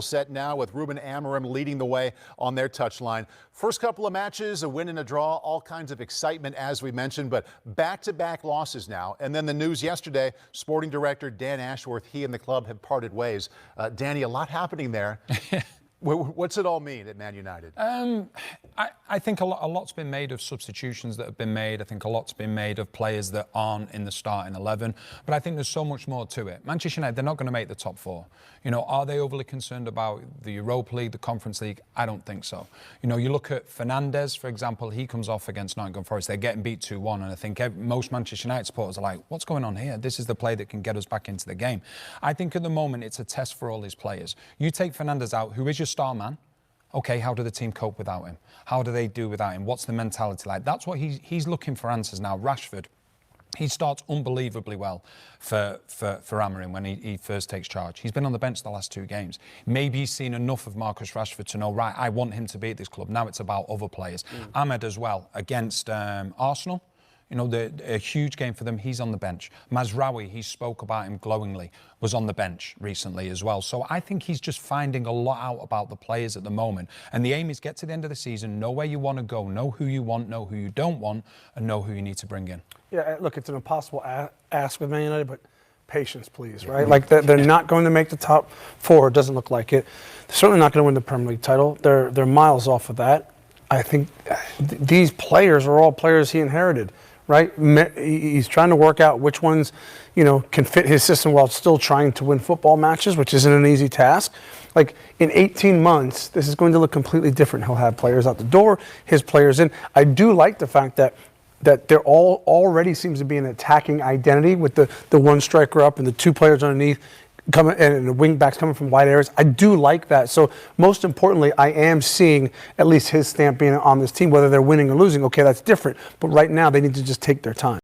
Set now with Ruben Amorims leading the way on their touchline. First couple of matches, a win and a draw, all kinds of excitement as we mentioned, but back-to-back losses now. And then the news yesterday, sporting director Dan Ashworth, he and the club have parted ways. Danny, a lot happening there. What's it all mean at Man United? I think a lot's been made of substitutions that have been made. I think a lot's been made of players that aren't in the starting 11. But I think there's so much more to it. Manchester United, they're not going to make the top four. You know, are they overly concerned about the Europa League, the Conference League? I don't think so. You know, you look at Fernandes, for example, he comes off against Nottingham Forest. They're getting beat 2-1. And I think most Manchester United supporters are like, what's going on here? This is the play that can get us back into the game. I think at the moment it's a test for all these players. You take Fernandes out, who is your star man. Okay, how do the team cope without him? How do they do without him? What's the mentality like? That's what he's looking for answers now. Rashford, he starts unbelievably well for Amorims when he first takes charge. He's been on the bench the last 2 games. Maybe he's seen enough of Marcus Rashford to know, right, I want him to be at this club. Now it's about other players. Ahmed as well, against Arsenal. You know, a huge game for them. He's on the bench. Mazraoui, he spoke about him glowingly, was on the bench recently as well. So I think he's just finding a lot out about the players at the moment. And the aim is get to the end of the season, know where you want to go, know who you want, know who you don't want, and know who you need to bring in. Yeah, look, it's an impossible ask with Man United, but patience, please, right? Like, they're not going to make the top 4. It doesn't look like it. They're certainly not going to win the Premier League title. They're miles off of that. I think these players are all players he inherited. Right, he's trying to work out which ones, you know, can fit his system while still trying to win football matches, which isn't an easy task. Like, in 18 months, this is going to look completely different. He'll have players out the door, his players in. I do like the fact that there already seems to be an attacking identity with the one striker up and the 2 players underneath coming and the wing backs coming from wide areas. I do like that. So most importantly, I am seeing at least his stamp being on this team. Whether they're winning or losing, okay, that's different. But right now, they need to just take their time.